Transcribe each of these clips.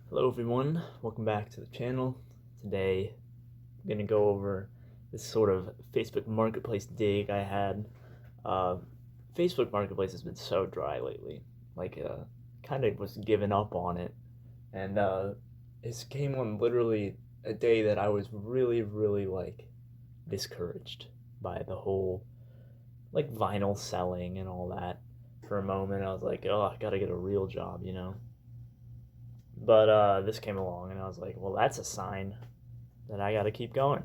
Hello everyone, welcome back to the channel. Today I'm going to go over this sort of Facebook Marketplace dig I had. Uh, Facebook Marketplace has been so dry lately, kind of was giving up on it, and this came on literally a day that I was really discouraged by the whole vinyl selling and all that. For a moment I was like, oh, I gotta get a real job, you know? But this came along, and I was like, well, that's a sign that I got to keep going.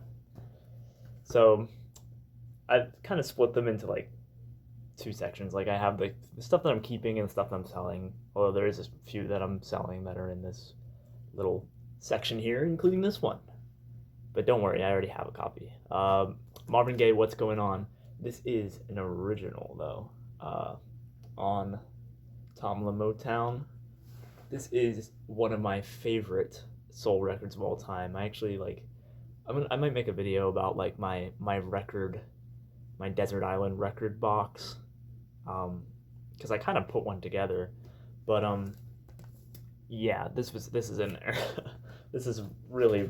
So I kind of split them into two sections. Like I have the stuff that I'm keeping and the stuff that I'm selling. Although there is a few that I'm selling that are in this little section here, including this one. But don't worry, I already have a copy. Marvin Gaye, What's Going On? This is an original though, on Tom Motown. This is one of my favorite soul records of all time. I actually I might make a video about my record, my Desert Island record box, because I kind of put one together. But yeah, this is in there. This is really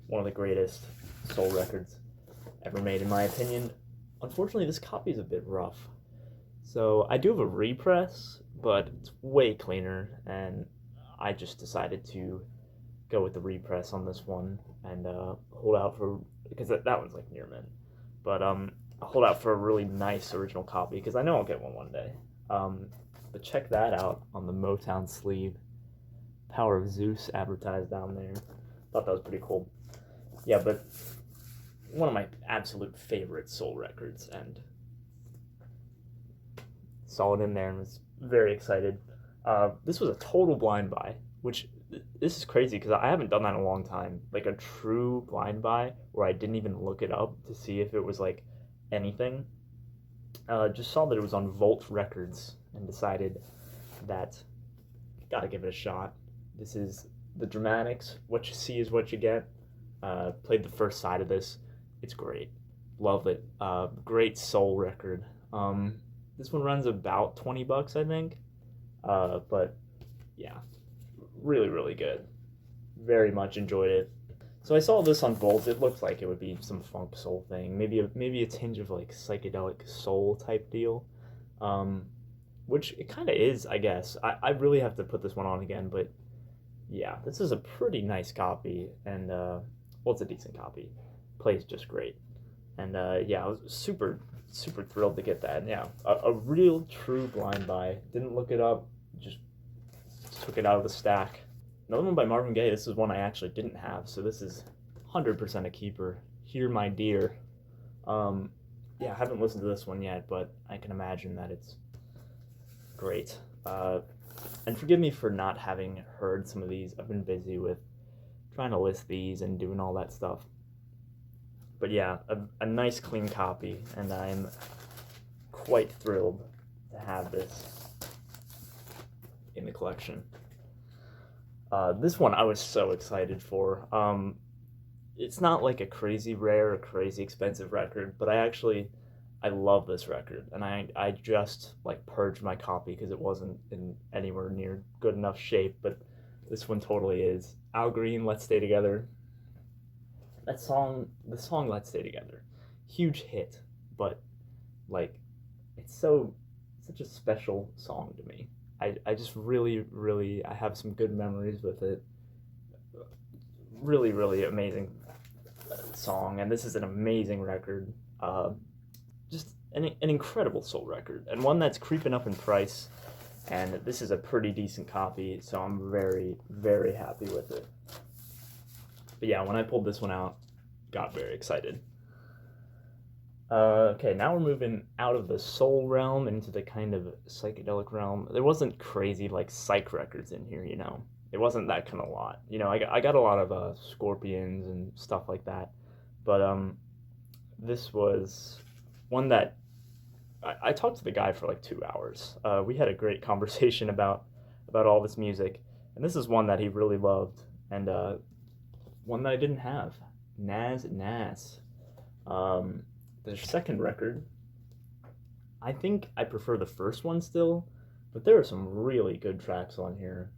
one of the greatest soul records ever made, in my opinion. Unfortunately, this copy is a bit rough. So I do have a repress, but it's way cleaner, and I just decided to go with the repress on this one and hold out for, because that one's like near mint, but I'll hold out for a really nice original copy because I know I'll get one day. But check that out on the Motown sleeve. Power of Zeus advertised down there. Thought that was pretty cool. Yeah, but one of my absolute favorite soul records, and saw it in there and was very excited. This was a total blind buy, which this is crazy because I haven't done that in a long time. Like a true blind buy where I didn't even look it up to see if it was like anything. Just saw that it was on Volt Records and decided that gotta give it a shot. This is the Dramatics. What you see is what you get. Played the first side of this. It's great. Love it. Great soul record. This one runs about $20, I think. But yeah, really good. Very much enjoyed it. So I saw this on Volt. It looked like it would be some funk soul thing, maybe a tinge of like psychedelic soul type deal, which it kind of is, I guess. I really have to put this one on again, but yeah, this is a pretty nice copy, and well, it's a decent copy. Plays just great, and yeah, I was super thrilled to get that. And yeah, a real true blind buy. Didn't look it up, just took it out of the stack. Another one by Marvin Gaye. This is one I actually didn't have, so this is 100% a keeper. Here, My Dear. Yeah, I haven't listened to this one yet, but I can imagine that it's great. And forgive me for not having heard some of these. I've been busy with trying to list these and doing all that stuff. But yeah, a nice clean copy, and I'm quite thrilled to have this in the collection. This one I was so excited for. It's not like a crazy rare or crazy expensive record, but I love this record, and I just like purged my copy because it wasn't in anywhere near good enough shape, but this one totally is. Al Green, Let's Stay Together. The song Let's Stay Together, huge hit, but like it's such a special song to me. I just really I have some good memories with it. Really amazing song, and this is an amazing record. Just an incredible soul record, and one that's creeping up in price, and this is a pretty decent copy, so I'm very happy with it. But yeah, when I pulled this one out, got very excited. Okay, now we're moving out of the soul realm into the kind of psychedelic realm. There wasn't crazy like psych records in here, you know. It wasn't that kind of lot. You know, I got a lot of Scorpions and stuff like that, but this was one that I talked to the guy for like 2 hours. We had a great conversation about all this music, and this is one that he really loved, and one that I didn't have. Nas. Their second record. I think I prefer the first one still, but there are some really good tracks on here.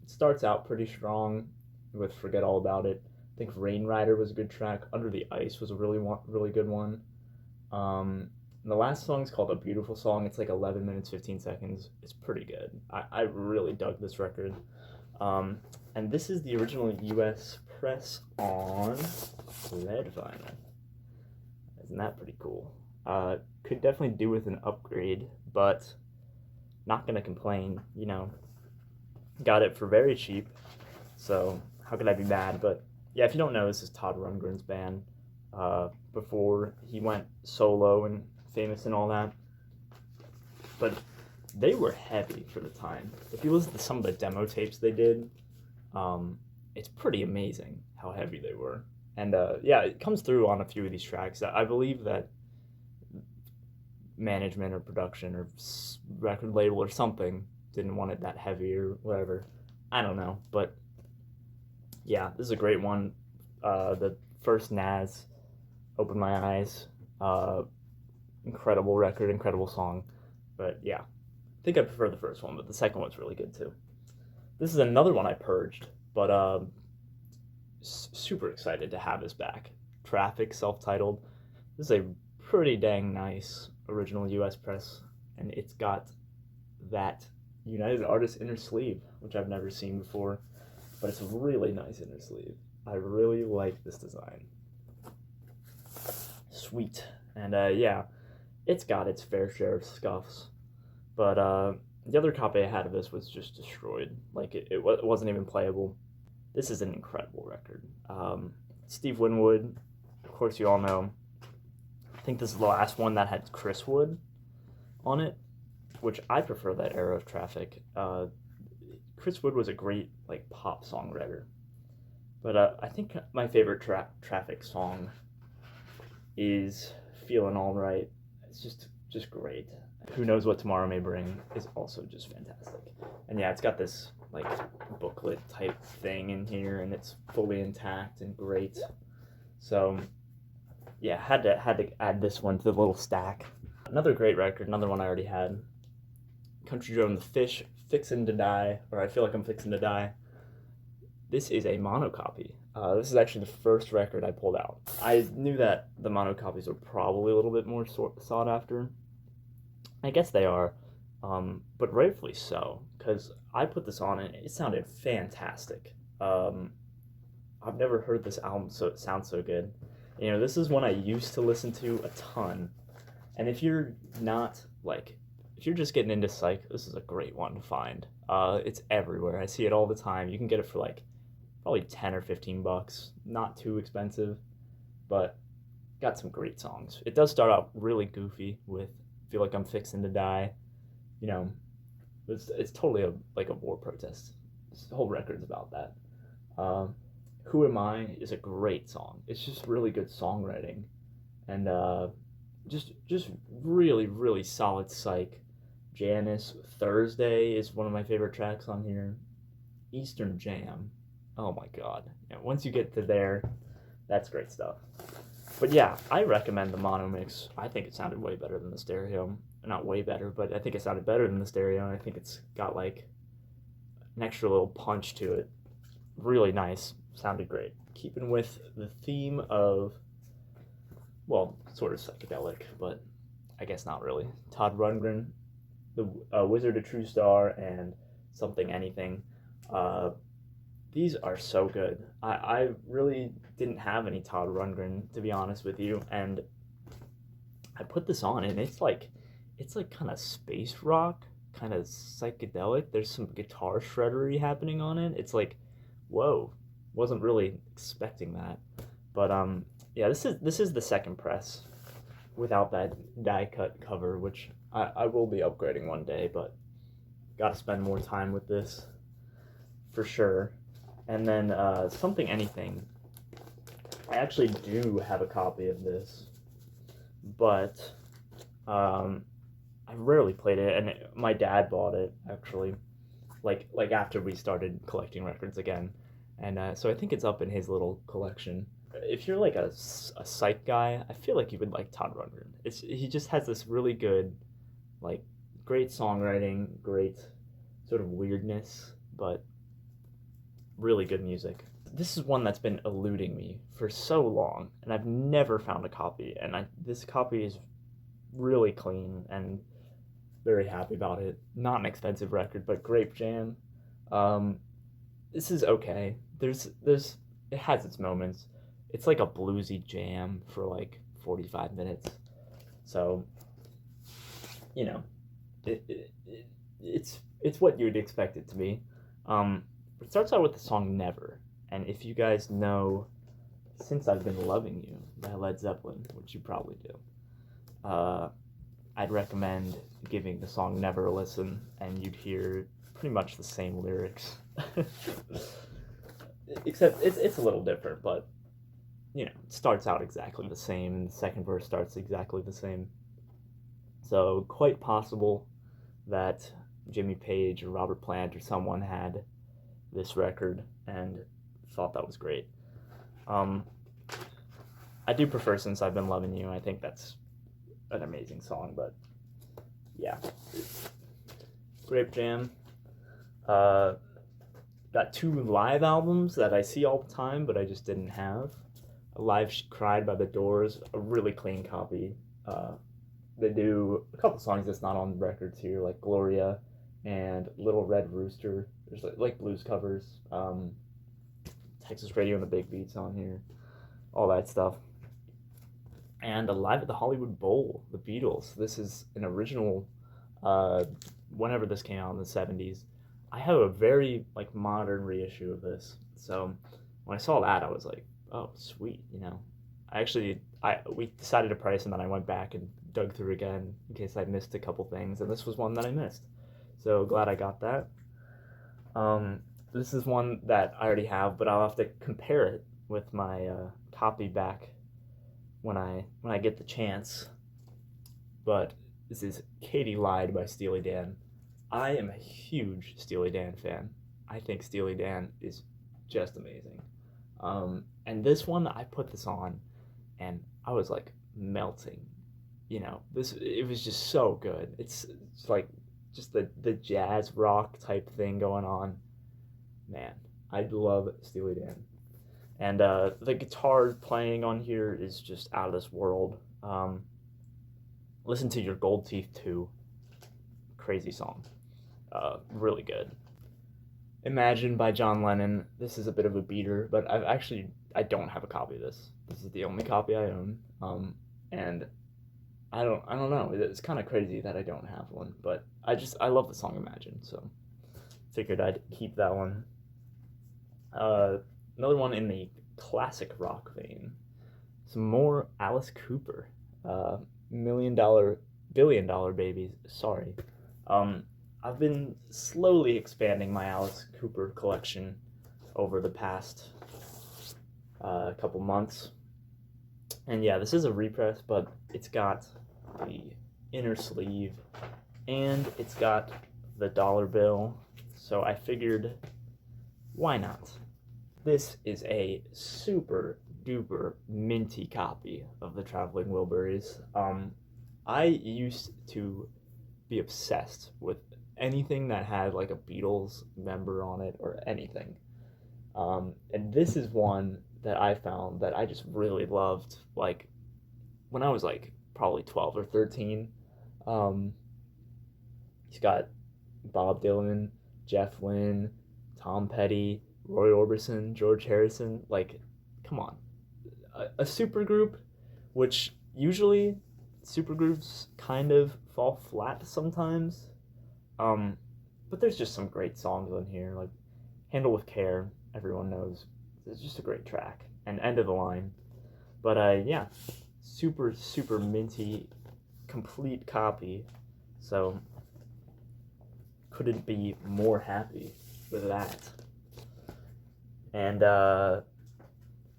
starts out pretty strong with Forget All About It. I think Rain Rider was a good track. Under the Ice was a really good one. The last song's called A Beautiful Song. It's like 11 minutes, 15 seconds. It's pretty good. I really dug this record. And this is the original US press on red vinyl. Isn't that pretty cool? Could definitely do with an upgrade, but not gonna complain. Got it for very cheap, so how could I be mad? But yeah, if you don't know, this is Todd Rundgren's band. Before he went solo and famous and all that, but they were heavy for the time. If you listen to some of the demo tapes they did, it's pretty amazing how heavy they were. And yeah, it comes through on a few of these tracks. I believe that management or production or record label or something didn't want it that heavy or whatever. I don't know, but yeah, this is a great one. The first Naz opened my eyes. Incredible record, incredible song. But yeah, I think I prefer the first one, but the second one's really good too. This is another one I purged, but super excited to have this back. Traffic, self-titled. This is a pretty dang nice original US press, and it's got that United Artists inner sleeve, which I've never seen before, but it's a really nice inner sleeve. I really like this design. Sweet. And yeah, it's got its fair share of scuffs, but the other copy I had of this was just destroyed. Like, it wasn't even playable. This is an incredible record. Steve Winwood, of course you all know. I think this is the last one that had Chris Wood on it, which I prefer that era of Traffic. Chris Wood was a great pop songwriter, but I think my favorite Traffic song is "Feeling All Right." It's just great. "Who Knows What Tomorrow May Bring" is also just fantastic. And yeah, it's got this booklet type thing in here, and it's fully intact and great. So yeah, had to add this one to the little stack. Another great record, another one I already had. Country Joe and the Fish, "Fixin' to Die," or "I Feel Like I'm Fixin' to Die." This is a monocopy. This is actually the first record I pulled out. I knew that the monocopies were probably a little bit more sought after. I guess they are, but rightfully so, because I put this on and it sounded fantastic. I've never heard this album sound so good. This is one I used to listen to a ton, and if you're not if you're just getting into psych, this is a great one to find. It's everywhere. I see it all the time. You can get it for probably 10 or 15 bucks. Not too expensive, but got some great songs. It does start out really goofy with "Feel Like I'm Fixin' to Die." It's totally a war protest. This whole record's about that. "Who Am I" is a great song. It's just really good songwriting, and just really, really solid psych. Janice, "Thursday" is one of my favorite tracks on here. Eastern Jam, oh my god. Once you get to there, that's great stuff. But yeah, I recommend the mono mix. I think it sounded way better than the stereo. Not way better, but I think it sounded better than the stereo, and I think it's got an extra little punch to it. Really nice. Sounded great. Keeping with the theme of, well, sort of psychedelic, but I guess not really. Todd Rundgren, the Wizard of True Star, and Something Anything. These are so good. I really didn't have any Todd Rundgren, to be honest with you, and I put this on, and it's kind of space rock, kind of psychedelic. There's some guitar shreddery happening on it. It's whoa, wasn't really expecting that. But yeah, this is the second press without that die cut cover, which I will be upgrading one day, but gotta spend more time with this for sure. And then Something Anything. I actually do have a copy of this, but I rarely played it, and my dad bought it actually, like after we started collecting records again, and so I think it's up in his little collection. If you're a psych guy, I feel like you would like Todd Rundgren. He just has this really good, great songwriting, great sort of weirdness, but really good music. This is one that's been eluding me for so long, and I've never found a copy. And this copy is really clean, and very happy about it. Not an expensive record, but Grape Jam. Um, this is okay. It has its moments. It's like a bluesy jam for like 45 minutes. So, you know, it's what you'd expect it to be. It starts out with the song Never. And if you guys know Since I've Been Loving You by Led Zeppelin, which you probably do, I'd recommend giving the song Never a listen, and you'd hear pretty much the same lyrics. Except it's a little different, but it starts out exactly the same, and the second verse starts exactly the same. So quite possible that Jimmy Page or Robert Plant or someone had this record and thought that was great. I do prefer Since I've Been Loving You. I think that's an amazing song, but yeah. Grape Jam. Got 2 live albums that I see all the time, but I just didn't have. A live Cried by the Doors, a really clean copy. They do a couple songs that's not on records here, like Gloria and Little Red Rooster. There's like blues covers. Texas Radio and the Big Beats on here. All that stuff. And Live at the Hollywood Bowl, the Beatles. This is an original, whenever this came out in the 70s. I have a very modern reissue of this. So when I saw that, I was like, oh, sweet, we decided a price, and then I went back and dug through again in case I missed a couple things, and this was one that I missed. So glad I got that. This is one that I already have, but I'll have to compare it with my copy back when I get the chance. But this is Katie Lied by Steely Dan. I am a huge Steely Dan fan. I think Steely Dan is just amazing. And this one, I put this on, and I was like melting. It was just so good. It's like just the jazz rock type thing going on. Man, I love Steely Dan. And the guitar playing on here is just out of this world. Listen to Your Gold Teeth 2. Crazy song. Really good. Imagine by John Lennon. This is a bit of a beater, but I don't have a copy of this. This is the only copy I own. And I don't know. It's kind of crazy that I don't have one, but I love the song Imagine, so figured I'd keep that one. Another one in the classic rock vein. Some more Alice Cooper. $1 billion dollar babies. Sorry. I've been slowly expanding my Alice Cooper collection over the past couple months. And yeah, this is a repress, but it's got the inner sleeve and it's got the dollar bill. So I figured, why not? This is a super duper minty copy of the Traveling Wilburys. I used to be obsessed with anything that had like a Beatles member on it or anything. And this is one that I found that I just really loved, like when I was like probably 12 or 13. He's got Bob Dylan, Jeff Lynne, Tom Petty, Roy Orbison, George Harrison. Like, come on. A supergroup, which usually supergroups kind of fall flat sometimes. But there's just some great songs on here, like Handle with Care, everyone knows. It's just a great track. And End of the Line. But yeah, super, super minty, complete copy. So couldn't be more happy with that. And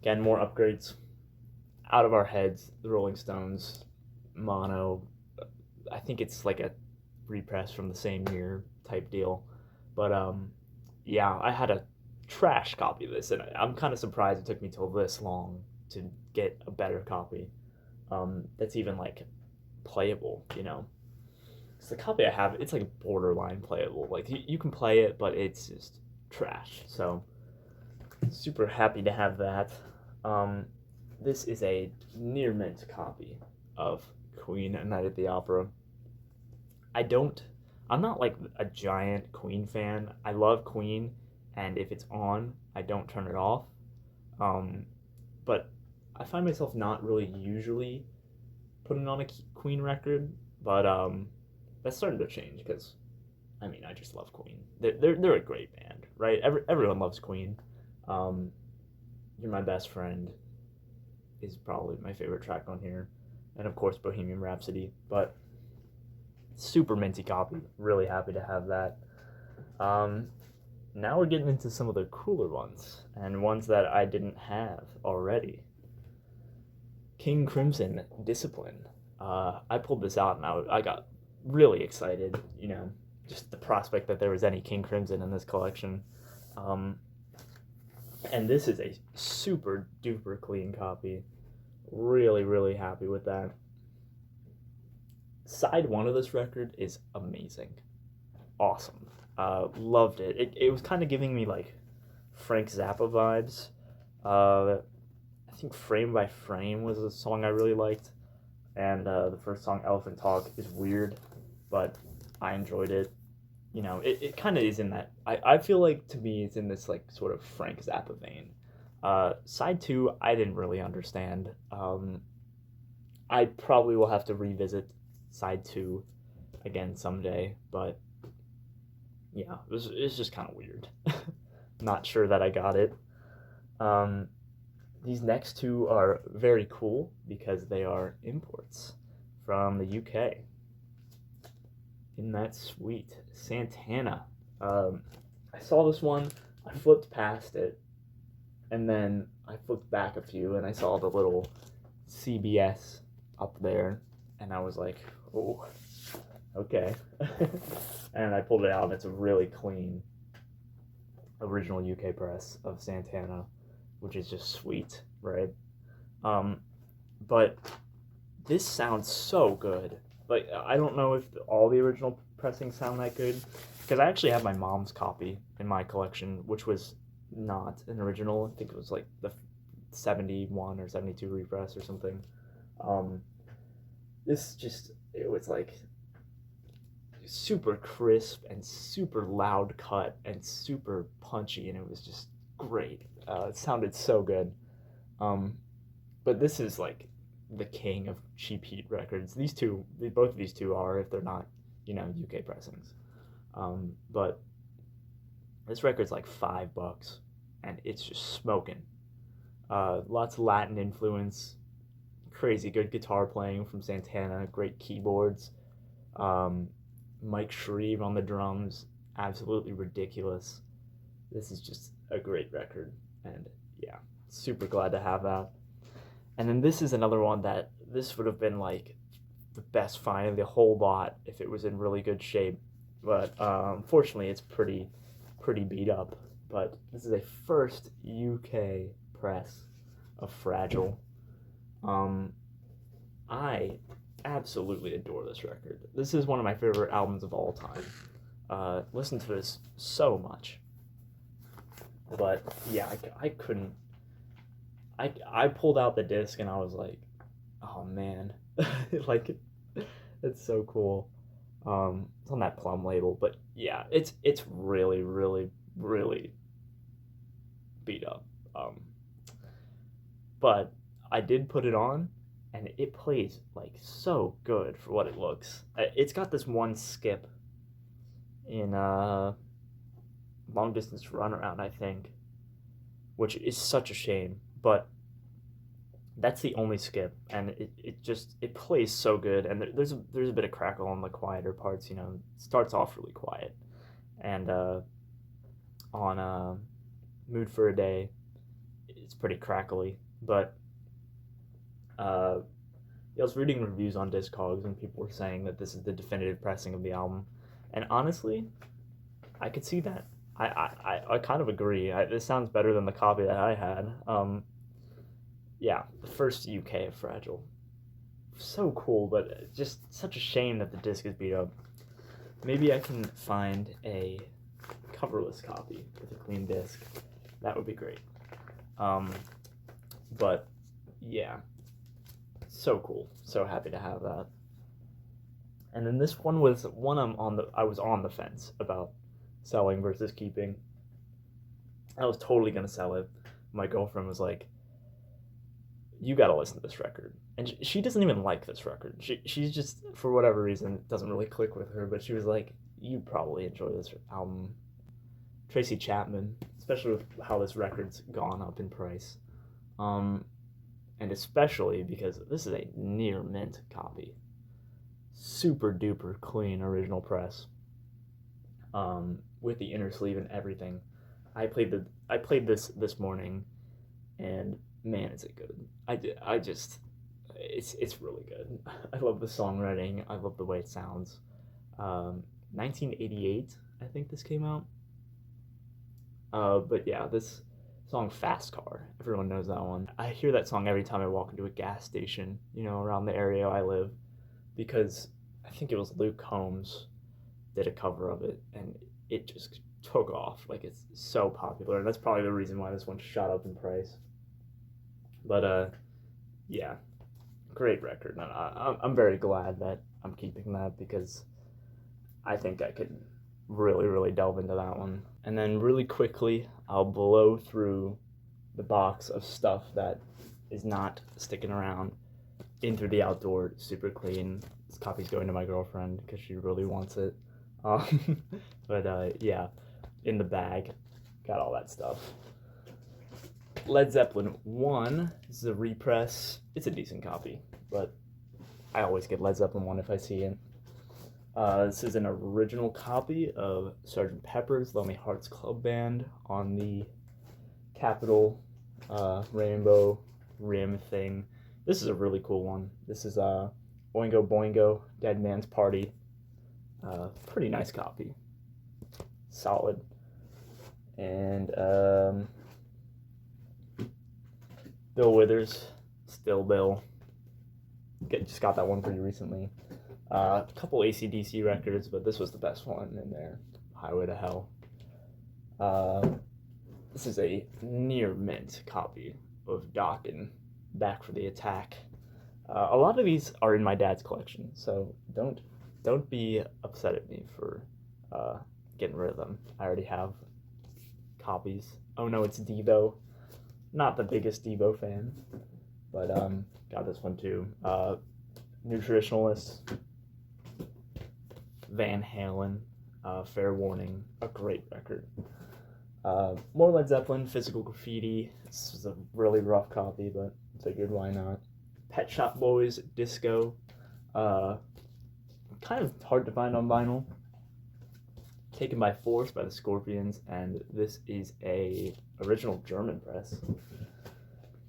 again, more upgrades. Out of Our Heads, the Rolling Stones, mono. I think it's like a repress from the same year type deal. But yeah, I had a trash copy of this, and I'm kind of surprised it took me till this long to get a better copy that's even like playable, Because the copy I have, it's like borderline playable. Like you can play it, but it's just trash. So Super happy to have that. Um, this is a near mint copy of Queen at Night at the Opera. I don't, I'm not like a giant Queen fan. I love Queen, and if it's on, I don't turn it off. Um, but I find myself not really usually putting on a Queen record, but that's starting to change because I mean I just love Queen. They're a great band, right? Everyone loves Queen. Um, You're My Best Friend is probably my favorite track on here, and of course Bohemian Rhapsody. But super minty copy. Really happy to have that. Um, Now we're getting into some of the cooler ones and ones that I didn't have already. King Crimson Discipline. I pulled this out and I got really excited, just the prospect that there was any King Crimson in this collection. Um, and this is a super duper clean copy. Really, really happy with that. Side one of this record is amazing. Awesome. Loved it. It was kind of giving me like Frank Zappa vibes. I think Frame by Frame was a song I really liked. And the first song, Elephant Talk, is weird, but I enjoyed it. It kind of is in that. I feel like to me it's in this like sort of Frank Zappa vein. Side two, I didn't really understand. I probably will have to revisit side two again someday, but yeah, it's just kind of weird. Not sure that I got it. These next two are very cool because they are imports from the UK. Isn't that sweet? Santana. I saw this one, I flipped past it, and then I flipped back a few and I saw the little CBS up there, and I was like, oh, okay. And I pulled it out, and it's a really clean original UK press of Santana, which is just sweet, right? But this sounds so good. Like, I don't know if all the original pressings sound that good, because I actually have my mom's copy in my collection, which was not an original. I think it was like the 71 or 72 repress or something. It was like super crisp and super loud cut and super punchy, and it was just great. It sounded so good. But this is like the king of cheap heat records. Both of these two are, if they're not, UK pressings. But this record's like $5, and it's just smoking. Lots of Latin influence, crazy good guitar playing from Santana, great keyboards. Mike Shreve on the drums, absolutely ridiculous. This is just a great record, and yeah, super glad to have that. And then this is another one that this would have been like the best find of the whole lot if it was in really good shape, but unfortunately it's pretty beat up. But this is a first UK press of Fragile. I absolutely adore this record. This is one of my favorite albums of all time. Listen to this so much. But yeah, I couldn't. I pulled out the disc and I was like, oh man, like it's so cool. It's on that Plum label, but yeah, it's really really really beat up. But I did put it on, and it plays like so good for what it looks. It's got this one skip in long distance runaround, I think, which is such a shame, but that's the only skip, and it plays so good, and there's a bit of crackle on the quieter parts. It starts off really quiet, and on Mood for a Day, it's pretty crackly, but I was reading reviews on Discogs, and people were saying that this is the definitive pressing of the album, and honestly, I could see that. I kind of agree. This sounds better than the copy that I had. Yeah, the first UK of Fragile. So cool, but just such a shame that the disc is beat up. Maybe I can find a coverless copy with a clean disc. That would be great. But yeah, so cool. So happy to have that. And then this one was one I was on the fence about selling versus keeping. I was totally gonna sell it. My girlfriend was like, "You gotta listen to this record," and she doesn't even like this record. She's just, for whatever reason, it doesn't really click with her. But she was like, "You'd probably enjoy this album." Tracy Chapman, especially with how this record's gone up in price, and especially because this is a near mint copy, super duper clean original press, with the inner sleeve and everything. I played this morning, and man, is it good! I just it's really good. I love the songwriting. I love the way it sounds. 1988, I think this came out. But yeah, this song "Fast Car," everyone knows that one. I hear that song every time I walk into a gas station, around the area I live, because I think it was Luke Combs did a cover of it, and it just took off. Like, it's so popular, and that's probably the reason why this one shot up in price. But yeah, great record, and I'm very glad that I'm keeping that, because I think I could really, really delve into that one. And then really quickly, I'll blow through the box of stuff that is not sticking around. In Through the Outdoor, super clean. This copy's going to my girlfriend because she really wants it. But yeah, in the bag, got all that stuff. Led Zeppelin 1, this is a repress. It's a decent copy, but I always get Led Zeppelin 1 if I see it. This is an original copy of Sgt. Pepper's Lonely Hearts Club Band on the Capitol rainbow rim thing. This is a really cool one. This is Oingo Boingo, Dead Man's Party. Pretty nice copy. Solid. And Bill Withers, Still Bill. Just got that one pretty recently. A couple AC/DC records, but this was the best one in there. Highway to Hell. This is a near mint copy of Dokken, Back for the Attack. A lot of these are in my dad's collection, so don't be upset at me for getting rid of them. I already have copies. Oh no, it's Devo. Not the biggest Devo fan, but got this one too. New Traditionalists, Van Halen, Fair Warning, a great record. More Led Zeppelin, Physical Graffiti. This was a really rough copy, but figured why not. Pet Shop Boys, Disco. Kind of hard to find on vinyl. Taken by Force by the Scorpions, and this is a original German press.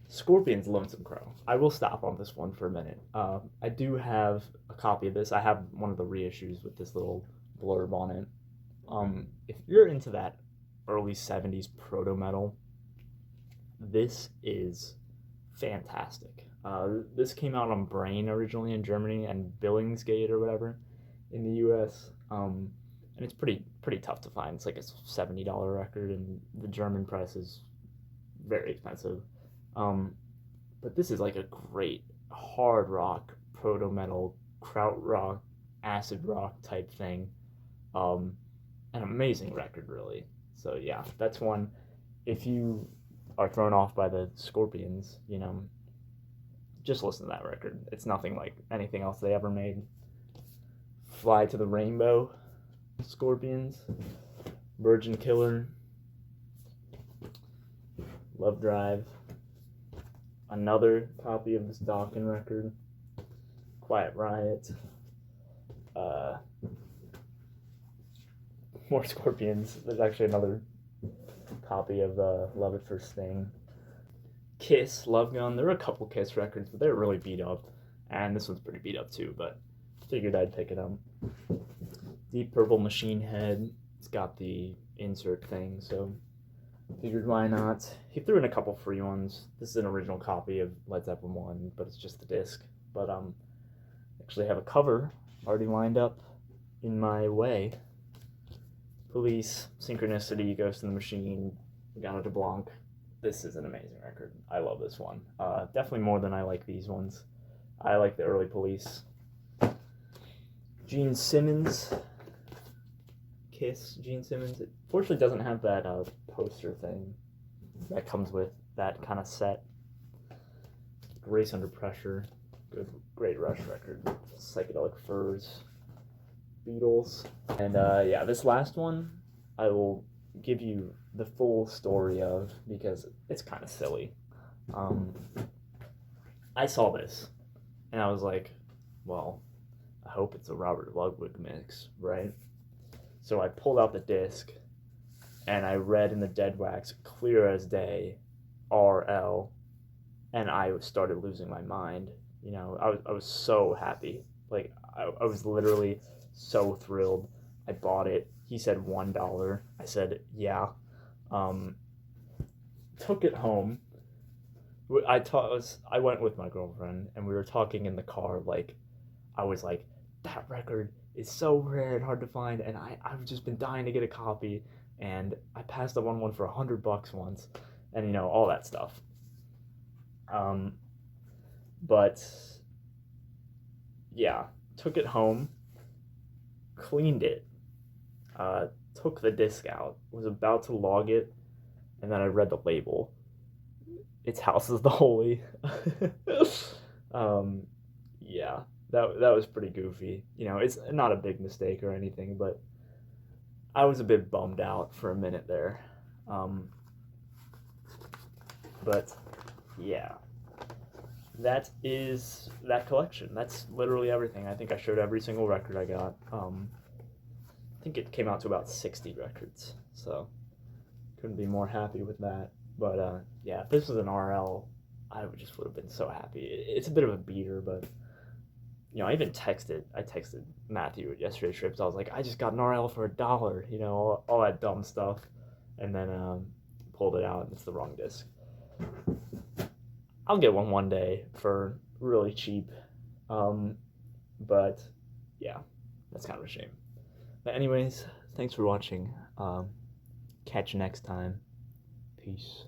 Scorpions, Lonesome Crow. I will stop on this one for a minute. I do have a copy of this. I have one of the reissues with this little blurb on it. If you're into that early 70s proto-metal, this is fantastic. This came out on Brain originally in Germany and Billingsgate or whatever in the US. And it's pretty tough to find. It's like a $70 record, and the German price is very expensive. But this is like a great hard rock, proto-metal, krautrock, acid rock type thing. An amazing record, really. So yeah, that's one. If you are thrown off by the Scorpions, just listen to that record. It's nothing like anything else they ever made. Fly to the Rainbow, Scorpions, Virgin Killer, Love Drive, another copy of this Dokken record, Quiet Riot, more Scorpions. There's actually another copy of Love at First Sting. Kiss, Love Gun. There were a couple Kiss records, but they were really beat up, and this one's pretty beat up too, but figured I'd pick it up. Deep Purple, Machine Head. It's got the insert thing, so figured why not. He threw in a couple free ones. This is an original copy of Led Zeppelin 1, but it's just the disc. But actually have a cover already lined up in my way. Police, Synchronicity, Ghost in the Machine, Gana de Blanc. this is an amazing record. I love this one. Definitely more than I like these ones. I like the early Police. Gene Simmons. Kiss, Gene Simmons. It fortunately doesn't have that poster thing that comes with that kind of set. Race Under Pressure. Great Rush record. Psychedelic Furs. Beatles. And yeah, this last one I will give you the full story of because it's kind of silly. I saw this and I was like, well, I hope it's a Robert Ludwig mix, right? So I pulled out the disc and I read in the dead wax, clear as day, RL, and I started losing my mind. You know, I was so happy. Like, I was literally so thrilled. I bought it. He said $1. I said, yeah. Took it home. I went with my girlfriend, and we were talking in the car. Like, I was like, that record is so rare and hard to find, and I've just been dying to get a copy. And I passed up on one for $100 once, and you know all that stuff. But yeah, took it home, cleaned it, took the disc out, was about to log it, and then I read the label. Its House is the Holy. Yeah, that was pretty goofy. You know, it's not a big mistake or anything, but I was a bit bummed out for a minute there. But yeah, that is that collection. That's literally everything. I think I showed every single record I got. I think it came out to about 60 records, so couldn't be more happy with that. But yeah, if this was an RL, I would have been so happy. It's a bit of a beater, but you know, I texted Matthew at yesterday's trips. I was like, I just got an RL for $1, you know, all that dumb stuff, and then pulled it out, and it's the wrong disc. I'll get one day for really cheap, but yeah, that's kind of a shame. But anyways, thanks for watching. Catch you next time. Peace.